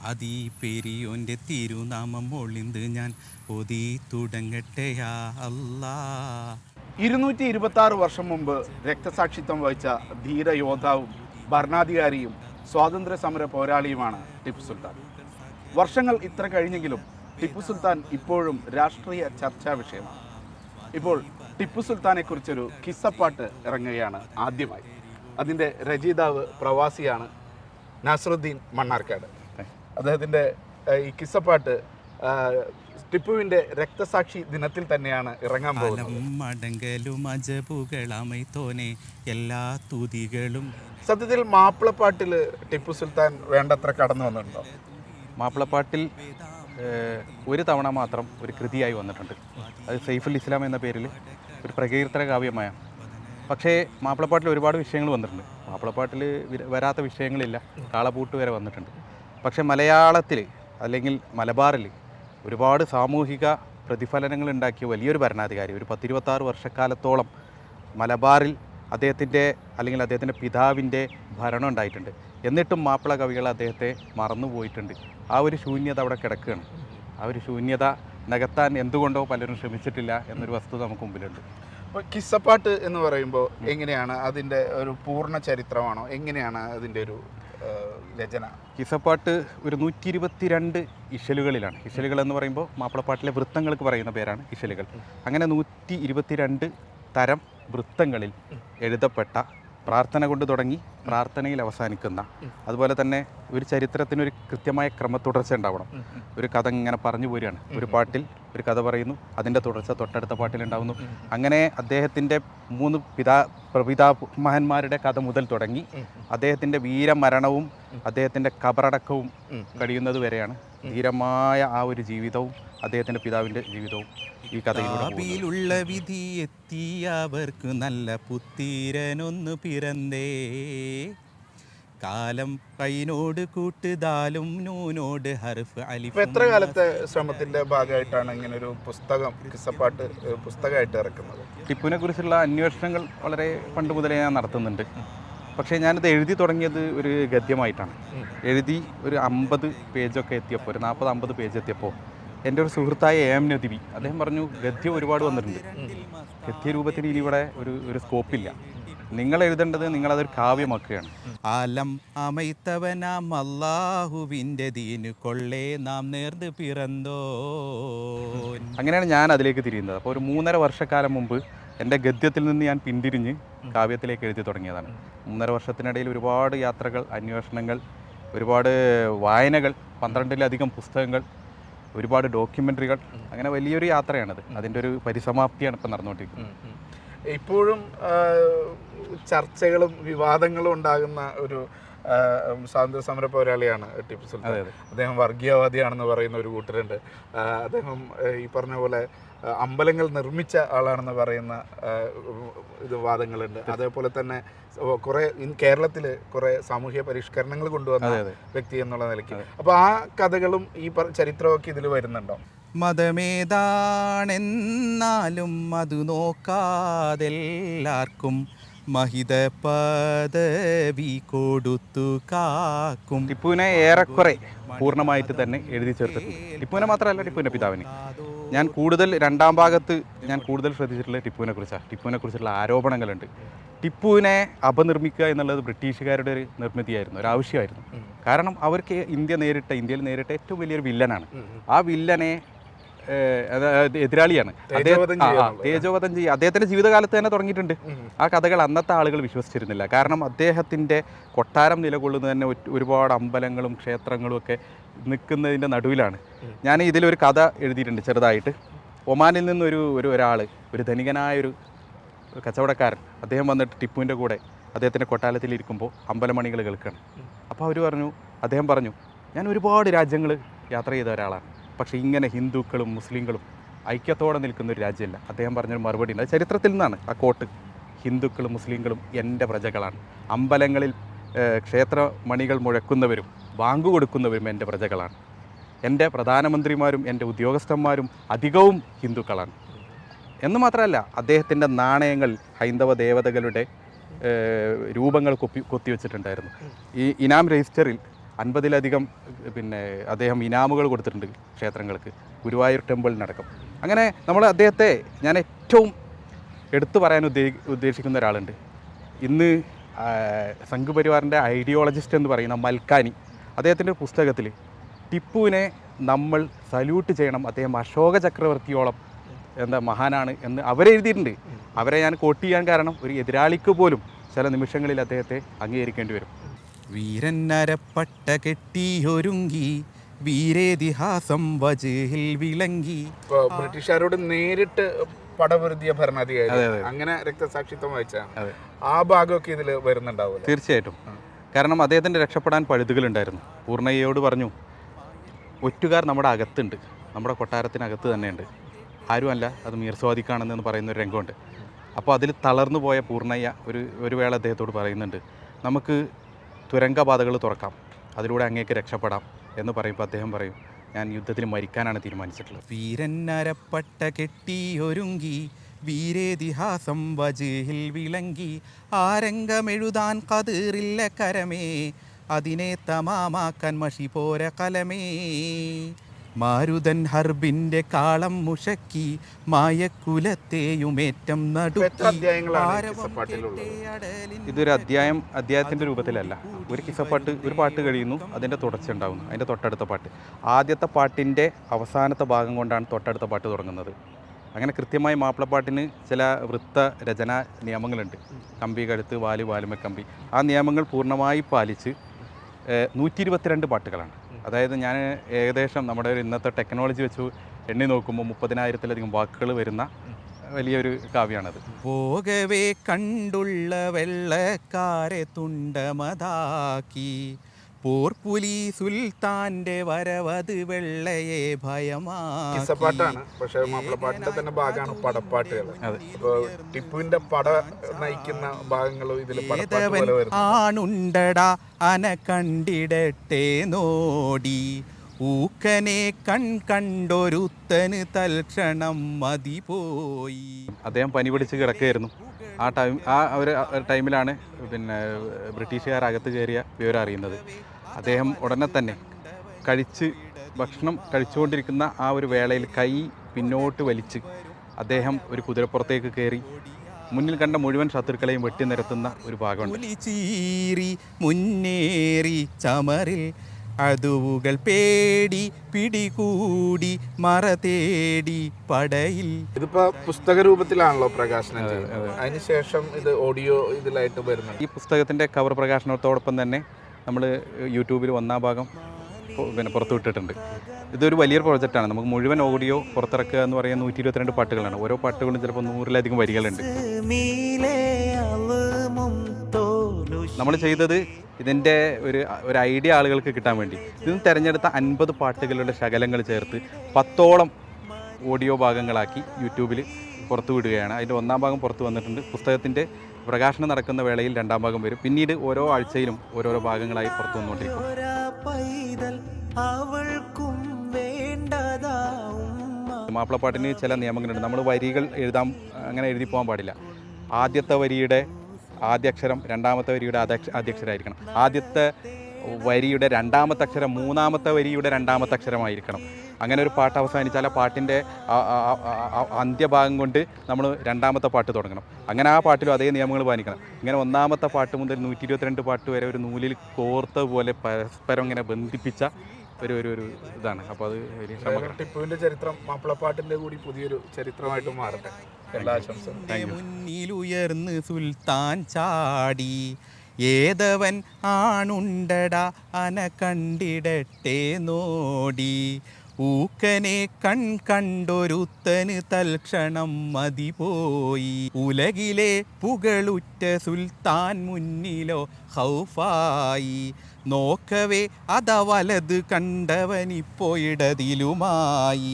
അതീ പെരിയോൻ്റെ തിരുനാമം ഒളിന്ത് ഞാൻ ഒതി തുടങ്ങട്ടെയാ അല്ലാ. 226 വർഷം മുമ്പ് രക്തസാക്ഷിത്വം വഹിച്ച ധീരയോദ്ധാവും ഭരണാധികാരിയും സ്വാതന്ത്ര്യ സമര പോരാളിയുമാണ് ടിപ്പു സുൽത്താൻ. വർഷങ്ങൾ ഇത്ര കഴിഞ്ഞെങ്കിലും ടിപ്പു സുൽത്താൻ ഇപ്പോഴും രാഷ്ട്രീയ ചർച്ചാ വിഷയമാണ്. ഇപ്പോൾ ടിപ്പു സുൽത്താനെക്കുറിച്ചൊരു കിസ്സപ്പാട്ട് ഇറങ്ങുകയാണ് ആദ്യമായി. അതിൻ്റെ രചയിതാവ് പ്രവാസിയാണ് നാസറുദ്ദീൻ മണ്ണാർക്കാട്. അദ്ദേഹത്തിൻ്റെ ഈ കിസ്സപ്പാട്ട് ടിപ്പുവിൻ്റെ രക്തസാക്ഷി ദിനത്തിൽ തന്നെയാണ് ഇറങ്ങാൻ പോകുന്നത്. മടങ്കലും അജബുകളാമൈ തോനെ എല്ലാ തുതികളും. സത്യത്തിൽ മാപ്പിളപ്പാട്ടിൽ ടിപ്പു സുൽത്താൻ വേണ്ടത്ര കടന്നു വന്നിട്ടുണ്ടോ? മാപ്പിളപ്പാട്ടിൽ ഒരു തവണ മാത്രം ഒരു കൃതിയായി വന്നിട്ടുണ്ട്. അത് സൈഫുൽ ഇസ്ലാം എന്ന പേരിൽ ഒരു പ്രകീർത്തന കാവ്യമായ. പക്ഷേ മാപ്പിളപ്പാട്ടിൽ ഒരുപാട് വിഷയങ്ങൾ വന്നിട്ടുണ്ട്. മാപ്പിളപ്പാട്ടിൽ വരാത്ത വിഷയങ്ങളില്ല. കാളപൂട്ട് വരെ വന്നിട്ടുണ്ട്. പക്ഷേ മലയാളത്തിൽ അല്ലെങ്കിൽ മലബാറിൽ ഒരുപാട് സാമൂഹിക പ്രതിഫലനങ്ങൾ ഉണ്ടാക്കിയ വലിയൊരു ഭരണാധികാരി, ഒരു 10-26 വർഷക്കാലത്തോളം മലബാറിൽ അദ്ദേഹത്തിൻ്റെ പിതാവിൻ്റെ ഭരണം ഉണ്ടായിട്ടുണ്ട്. എന്നിട്ടും മാപ്പിള കവികൾ അദ്ദേഹത്തെ മറന്നുപോയിട്ടുണ്ട്. ആ ഒരു ശൂന്യത അവിടെ കിടക്കുകയാണ്. ആ ഒരു ശൂന്യത നികത്താൻ എന്തുകൊണ്ടോ പലരും ശ്രമിച്ചിട്ടില്ല എന്നൊരു വസ്തുത നമുക്ക് മുമ്പിലുണ്ട്. അപ്പോൾ കിസ്സപ്പാട്ട് എന്ന് പറയുമ്പോൾ എങ്ങനെയാണ് അതിൻ്റെ ഒരു പൂർണ്ണ ചരിത്രമാണോ? എങ്ങനെയാണ് അതിൻ്റെ ഒരു രചന? കിസ്സപ്പാട്ട് ഒരു 122 ഇശലുകളിലാണ്. ഇശലുകൾ എന്ന് പറയുമ്പോൾ മാപ്പിളപ്പാട്ടിലെ വൃത്തങ്ങൾക്ക് പറയുന്ന പേരാണ് ഇശലുകൾ. അങ്ങനെ 122 തരം വൃത്തങ്ങളിൽ എഴുതപ്പെട്ട, പ്രാർത്ഥന കൊണ്ട് തുടങ്ങി പ്രാർത്ഥനയിൽ അവസാനിക്കുന്ന, അതുപോലെ തന്നെ ഒരു ചരിത്രത്തിനൊരു കൃത്യമായ ക്രമത്തുടർച്ച ഉണ്ടാവണം. ഒരു കഥ ഇങ്ങനെ പറഞ്ഞു പോരുകയാണ്. ഒരു പാട്ടിൽ ഒരു കഥ പറയുന്നു, അതിൻ്റെ തുടർച്ച തൊട്ടടുത്ത പാട്ടിലുണ്ടാവുന്നു. അങ്ങനെ അദ്ദേഹത്തിൻ്റെ 3 പ്രപിതാമഹന്മാരുടെ കഥ മുതൽ തുടങ്ങി അദ്ദേഹത്തിൻ്റെ വീരമരണവും അദ്ദേഹത്തിൻ്റെ കബറടക്കവും കഴിയുന്നത് വരെയാണ് ധീരമായ ആ ഒരു ജീവിതവും അദ്ദേഹത്തിൻ്റെ പിതാവിൻ്റെ ജീവിതവും ഈ കഥയിലുള്ള വിധി എത്തിയവർക്ക് നല്ല പുത്തീരനൊന്ന് പിറന്നേ, കാലം കൈനോട് കൂട്ടുതാലും നൂനോട് ഹർഫ് അലിഫ്. എത്ര കാലത്തെ ശ്രമത്തിൻ്റെ ഭാഗമായിട്ടാണ് ഇങ്ങനെ ഒരു പുസ്തകം, കിസ്സപ്പാട്ട് പുസ്തകമായിട്ട് ഇറക്കുന്നത്? ടിപ്പുവിനെ കുറിച്ചുള്ള അന്വേഷണങ്ങൾ വളരെ പണ്ട് മുതലേ ഞാൻ നടത്തുന്നുണ്ട്. പക്ഷേ ഞാനിത് എഴുതി തുടങ്ങിയത് ഒരു ഗദ്യമായിട്ടാണ്. എഴുതി ഒരു 50 പേജൊക്കെ എത്തിയപ്പോൾ, ഒരു 40-50 പേജ് എത്തിയപ്പോൾ എൻ്റെ ഒരു സുഹൃത്തായ AM നദിവി അദ്ദേഹം പറഞ്ഞു, ഗദ്യം ഒരുപാട് വന്നിട്ടുണ്ട്, ഗദ്യരൂപത്തിന് ഇനി ഇവിടെ ഒരു സ്കോപ്പില്ല, നിങ്ങൾ എഴുതേണ്ടത് നിങ്ങളതൊരു കാവ്യമാക്കുകയാണ്. ആലം അമൈത്തവനാം അല്ലാഹുവിൻ്റെ ദീനു കൊള്ളേ നാം നേർന്ന് പിറന്തോ. അങ്ങനെയാണ് ഞാൻ അതിലേക്ക് തിരിയുന്നത്. അപ്പോൾ ഒരു 3.5 വർഷക്കാലം മുമ്പ് എൻ്റെ ഗദ്യത്തിൽ നിന്ന് ഞാൻ പിന്തിരിഞ്ഞ് കാവ്യത്തിലേക്ക് എഴുതി തുടങ്ങിയതാണ്. 3.5 വർഷത്തിനിടയിൽ ഒരുപാട് യാത്രകൾ, അന്വേഷണങ്ങൾ, ഒരുപാട് വായനകൾ, 12-ലധികം പുസ്തകങ്ങൾ, ഒരുപാട് ഡോക്യുമെൻ്ററികൾ, അങ്ങനെ വലിയൊരു യാത്രയാണത്. അതിൻ്റെ ഒരു പരിസമാപ്തിയാണ് ഇപ്പം നടന്നുകൊണ്ടിരിക്കുന്നത്. ഇപ്പോഴും ചർച്ചകളും വിവാദങ്ങളും ഉണ്ടാകുന്ന ഒരു സ്വാതന്ത്ര്യ സമര പോരാളിയാണ് ടിപ്പു സുൽത്താൻ. അദ്ദേഹം വർഗീയവാദിയാണെന്ന് പറയുന്ന ഒരു കൂട്ടരുണ്ട്. അദ്ദേഹം ഈ പറഞ്ഞ പോലെ അമ്പലങ്ങൾ നിർമ്മിച്ച ആളാണെന്ന് പറയുന്ന വാദങ്ങളുണ്ട്. അതേപോലെ തന്നെ കുറേ കേരളത്തിൽ കുറേ സാമൂഹ്യ പരിഷ്കരണങ്ങൾ കൊണ്ടുവന്ന വ്യക്തി എന്നുള്ള നിലയ്ക്ക്. അപ്പോൾ ആ കഥകളും ഈ ചരിത്രമൊക്കെ ഇതിൽ വരുന്നുണ്ടോ? മതമേതാണെന്നാലും അത് നോക്കാതെല്ലാവർക്കും മഹിത പദവി കൊടുത്തു കാക്കും. ടിപ്പുവിനെ ഏറെക്കുറെ പൂർണ്ണമായിട്ട് തന്നെ എഴുതി ചേർത്തിട്ടുണ്ട്. ടിപ്പുവിനെ മാത്രമല്ല, ടിപ്പുവിൻ്റെ പിതാവിനെ. ഞാൻ കൂടുതൽ 2ാം ഭാഗത്ത് ഞാൻ കൂടുതൽ ശ്രദ്ധിച്ചിട്ടുള്ളത് ടിപ്പുവിനെ കുറിച്ചാണ്. ടിപ്പുവിനെ കുറിച്ചുള്ള ആരോപണങ്ങളുണ്ട്. ടിപ്പുവിനെ അപനിർമ്മിക്കുക എന്നുള്ളത് ബ്രിട്ടീഷുകാരുടെ ഒരു നിർമ്മിതിയായിരുന്നു, ഒരു ആവശ്യമായിരുന്നു. കാരണം അവർക്ക് ഇന്ത്യയിൽ നേരിട്ട ഏറ്റവും വലിയൊരു വില്ലനാണ്. ആ വില്ലനെ എതിരാളിയാണ് തേജോവധം ചെയ്യുക. അദ്ദേഹത്തിൻ്റെ ജീവിതകാലത്ത് തന്നെ തുടങ്ങിയിട്ടുണ്ട്. ആ കഥകൾ അന്നത്തെ ആളുകൾ വിശ്വസിച്ചിരുന്നില്ല. കാരണം അദ്ദേഹത്തിൻ്റെ കൊട്ടാരം നിലകൊള്ളുന്നത് തന്നെ ഒരുപാട് അമ്പലങ്ങളും ക്ഷേത്രങ്ങളും ഒക്കെ നിൽക്കുന്നതിൻ്റെ നടുവിലാണ്. ഞാൻ ഇതിലൊരു കഥ എഴുതിയിട്ടുണ്ട് ചെറുതായിട്ട്. ഒമാനിൽ നിന്നൊരാൾ, ഒരു ധനികനായൊരു കച്ചവടക്കാരൻ, അദ്ദേഹം വന്നിട്ട് ടിപ്പുവിൻ്റെ കൂടെ അദ്ദേഹത്തിൻ്റെ കൊട്ടാരത്തിലിരിക്കുമ്പോൾ അമ്പലമണികൾ കേൾക്കുകയാണ്. അപ്പോൾ അദ്ദേഹം പറഞ്ഞു, ഞാൻ ഒരുപാട് രാജ്യങ്ങൾ യാത്ര ചെയ്ത ഒരാളാണ്, പക്ഷേ ഇങ്ങനെ ഹിന്ദുക്കളും മുസ്ലിങ്ങളും ഐക്യത്തോടെ നിൽക്കുന്ന ഒരു രാജ്യമല്ല. അദ്ദേഹം പറഞ്ഞൊരു മറുപടി ഉണ്ട്. ചരിത്രത്തിൽ നിന്നാണ് ആ കോട്ട്. ഹിന്ദുക്കളും മുസ്ലിങ്ങളും എൻ്റെ പ്രജകളാണ്, അമ്പലങ്ങളിൽ ക്ഷേത്രമണികൾ മുഴക്കുന്നവരും ബാങ്ക് കൊടുക്കുന്നവരും എൻ്റെ പ്രജകളാണ്, എൻ്റെ പ്രധാനമന്ത്രിമാരും എൻ്റെ ഉദ്യോഗസ്ഥന്മാരും അധികവും ഹിന്ദുക്കളാണ് എന്ന് മാത്രമല്ല, അദ്ദേഹത്തിൻ്റെ നാണയങ്ങൾ ഹൈന്ദവ ദേവതകളുടെ രൂപങ്ങൾ കൊത്തിവെച്ചിട്ടുണ്ടായിരുന്നു. ഈ ഇനാം രജിസ്റ്ററിൽ 50-ലധികം പിന്നെ അദ്ദേഹം ഇനാമുകൾ കൊടുത്തിട്ടുണ്ട് ക്ഷേത്രങ്ങൾക്ക്, ഗുരുവായൂർ ടെമ്പിളിനടക്കം. അങ്ങനെ നമ്മൾ അദ്ദേഹത്തെ ഞാൻ ഏറ്റവും എടുത്തു പറയാൻ ഉദ്ദേശിക്കുന്ന ഒരാളുണ്ട്. ഇന്ന് സംഘപരിവാറിൻ്റെ ഐഡിയോളജിസ്റ്റ് എന്ന് പറയുന്ന മൽക്കാനി, അദ്ദേഹത്തിൻ്റെ പുസ്തകത്തിൽ ടിപ്പുവിനെ നമ്മൾ സല്യൂട്ട് ചെയ്യണം, അദ്ദേഹം അശോക ചക്രവർത്തിയോളം മഹാനാണ് എന്ന് അവരെഴുതിയിട്ടുണ്ട്. അവരെ ഞാൻ കോട്ട് ചെയ്യാൻ കാരണം ഒരു എതിരാളിക്ക് പോലും ചില നിമിഷങ്ങളിൽ അദ്ദേഹത്തെ അംഗീകരിക്കേണ്ടി വരും. വീരന്നരപ്പട്ട കെട്ടിയൊരുങ്ങി വീരേതിഹാസം വജഹിൽ വിളങ്ങി. ബ്രിട്ടീഷുകാരോട് നേരിട്ട് പടപൊരുതിയ ഭരണാധികാരി, അങ്ങനെ രക്തസാക്ഷിത്വം വഹിച്ചാണ്. ആ ഭാഗമൊക്കെ ഇതിൽ വരുന്നുണ്ടാവും. തീർച്ചയായിട്ടും. കാരണം അദ്ദേഹത്തിൻ്റെ രക്ഷപ്പെടാൻ പഴുതുകളുണ്ടായിരുന്നു. പൂർണ്ണയ്യയോട് പറഞ്ഞു, ഒറ്റുകാർ നമ്മുടെ അകത്തുണ്ട്, നമ്മുടെ കൊട്ടാരത്തിനകത്ത് തന്നെയുണ്ട്, ആരുമല്ല, അത് മീർ സ്വാദിഖാണെന്ന് പറയുന്നൊരു രംഗമുണ്ട്. അപ്പോൾ അതിൽ തളർന്നു പോയ പൂർണ്ണയ്യ ഒരു വേള അദ്ദേഹത്തോട് പറയുന്നുണ്ട്, നമുക്ക് തുരങ്കപാതകൾ തുറക്കാം, അതിലൂടെ അങ്ങേക്ക് രക്ഷപ്പെടാം എന്ന് പറയുമ്പോൾ അദ്ദേഹം പറയും, ഞാൻ യുദ്ധത്തിൽ മരിക്കാനാണ് തീരുമാനിച്ചിട്ടുള്ളത്. വീരന്നരപ്പട്ട കെട്ടിയൊരുങ്ങി വീരേതിഹാസം വജഹിൽ വിളങ്ങി. ആരംഗമെഴുതാൻ കതിറില്ല കരമേ, അതിനെ തമാമാക്കാൻ മഷി പോര കലമേ. മാരുതൻ ഹർബിൻ്റെ കാളം മുഷക്കി മായക്കുലത്തെയുമേറ്റം നടുക്കി. ഇതൊരു അധ്യായത്തിൻ്റെ രൂപത്തിലല്ല, ഒരു കിസ്സപ്പാട്ട്, ഒരു പാട്ട് കഴിയുന്നു, അതിൻ്റെ തുടർച്ച ഉണ്ടാകുന്നു, അതിൻ്റെ തൊട്ടടുത്ത പാട്ട്. ആദ്യത്തെ പാട്ടിൻ്റെ അവസാനത്തെ ഭാഗം കൊണ്ടാണ് തൊട്ടടുത്ത പാട്ട് തുടങ്ങുന്നത്. അങ്ങനെ കൃത്യമായി മാപ്പിളപ്പാട്ടിന് ചില വൃത്ത രചനാ നിയമങ്ങളുണ്ട്. കമ്പി കഴുത്ത്, വാല് വാലുമ കമ്പി. ആ നിയമങ്ങൾ പൂർണ്ണമായി പാലിച്ച് 122 പാട്ടുകളാണ്. അതായത് ഞാൻ ഏകദേശം നമ്മുടെ ഇന്നത്തെ ടെക്നോളജി വെച്ച് എണ്ണി നോക്കുമ്പോൾ 30,000-ലധികം വാക്കുകൾ വരുന്ന വലിയൊരു കാവ്യമാണത്. പോകവേ കണ്ടുള്ള വെള്ളക്കാരെ തുണ്ടമതാക്കി, പോർപ്പുലി സുൽത്താന്റെ വരവത് വെള്ളയെ ഭയമാണ്. പക്ഷേ മാപ്പിളപ്പാട്ടിന്റെ തന്നെ ഭാഗമാണ് പടപ്പാട്ടുകൾ. ടിപ്പുവിന്റെ പട നയിക്കുന്ന ഭാഗങ്ങളും ഇതിൽ ആണുണ്ടടാ അന കണ്ടിടട്ടെ നോടി, ഊക്കനെ കണ്ടൊരുത്തന് തൽക്ഷണം മതി പോയി. അദ്ദേഹം പനി പിടിച്ച് കിടക്കുകയായിരുന്നു. ആ ഒരു ടൈമിലാണ് പിന്നെ ബ്രിട്ടീഷുകാർ അകത്ത് കയറിയ വിവരം അറിയുന്നത്. അദ്ദേഹം ഉടനെ തന്നെ ഭക്ഷണം കഴിച്ചുകൊണ്ടിരിക്കുന്ന ആ ഒരു വേളയിൽ കൈ പിന്നോട്ട് വലിച്ച് അദ്ദേഹം ഒരു കുതിരപ്പുറത്തേക്ക് കയറി മുന്നിൽ കണ്ട മുഴുവൻ ശത്രുക്കളെയും വെട്ടി നിരത്തുന്ന ഒരു ഭാഗമുണ്ട്. മുന്നേറി ചമറിൽ അതുവുകൾ പേടി പിടികൂടി മറ തേടി പടയിൽ. ഇതിപ്പോ പുസ്തക രൂപത്തിലാണല്ലോ പ്രകാശനം ചെയ്യുന്നത്. അതിനുശേഷം ഇത് ഓഡിയോ ഇതിലായിട്ട് വരുന്നത്. ഈ പുസ്തകത്തിന്റെ കവർ പ്രകാശനത്തോടൊപ്പം തന്നെ നമ്മൾ യൂട്യൂബിൽ 1-ാം ഭാഗം പിന്നെ പുറത്തുവിട്ടിട്ടുണ്ട്. ഇതൊരു വലിയൊരു പ്രോജക്റ്റാണ്. നമുക്ക് മുഴുവൻ ഓഡിയോ പുറത്തിറക്കുക എന്ന് പറയുന്ന 122 പാട്ടുകളാണ്. ഓരോ പാട്ടുകളും ചിലപ്പോൾ 100-ലധികം വരികളുണ്ട്. നമ്മൾ ചെയ്തത് ഇതിൻ്റെ ഒരു ഐഡിയ ആളുകൾക്ക് കിട്ടാൻ വേണ്ടി ഇതിന് തിരഞ്ഞെടുത്ത 50 പാട്ടുകളുടെ ശകലങ്ങൾ ചേർത്ത് 10ഓളം ഓഡിയോ ഭാഗങ്ങളാക്കി യൂട്യൂബിൽ പുറത്തു വിടുകയാണ്. അതിൻ്റെ 1-ാം ഭാഗം പുറത്ത് വന്നിട്ടുണ്ട്. പുസ്തകത്തിൻ്റെ പ്രകാശനം നടക്കുന്ന വേളയിൽ 2-ാം ഭാഗം വരും. പിന്നീട് ഓരോ ആഴ്ചയിലും ഓരോരോ ഭാഗങ്ങളായി പുറത്തു വന്നുകൊണ്ടിരിക്കും. മാപ്പിളപ്പാട്ടിന് ചില നിയമങ്ങളുണ്ട്. നമ്മൾ വരികൾ അങ്ങനെ എഴുതി പോകാൻ പാടില്ല. ആദ്യത്തെ വരിയുടെ ആദ്യാക്ഷരം രണ്ടാമത്തെ വരിയുടെ ആദ്യാക്ഷരമായിരിക്കണം. ആദ്യത്തെ വരിയുടെ രണ്ടാമത്തെ അക്ഷരം മൂന്നാമത്തെ വരിയുടെ രണ്ടാമത്തെ അക്ഷരമായിരിക്കണം. അങ്ങനെ ഒരു പാട്ട് അവസാനിച്ചാൽ ആ പാട്ടിൻ്റെ അന്ത്യഭാഗം കൊണ്ട് നമ്മൾ രണ്ടാമത്തെ പാട്ട് തുടങ്ങണം. അങ്ങനെ ആ പാട്ടിലും അതേ നിയമങ്ങൾ പാലിക്കണം. ഇങ്ങനെ 1-ാമത്തെ പാട്ട് മുതൽ 122 പാട്ട് വരെ ഒരു നൂലിൽ കോർത്ത പോലെ പരസ്പരം ഇങ്ങനെ ബന്ധിപ്പിച്ച ഒരു ഇതാണ്. അപ്പോൾ അത് ടിപ്പുവിൻ്റെ ചരിത്രം മാപ്പിളപ്പാട്ടിൻ്റെ കൂടി പുതിയൊരു ചരിത്രമായിട്ട് മാറട്ടെ. എല്ലാ ആശംസകളും. മുന്നിലുയർന്ന് സുൽത്താൻ ചാടി, ഏതവൻ ആണുണ്ടടാ അന കണ്ടിടട്ടെ നോടി, ഊക്കനെ കണ്ടൊരുത്തന് തൽക്ഷണം മതി പോയി. ഉലകിലെ പുകളുറ്റ സുൽത്താൻ മുന്നിലോ ഹൗഫായി, നോക്കവേ അത വലത് കണ്ടവനിപ്പോയിടതിലുമായി.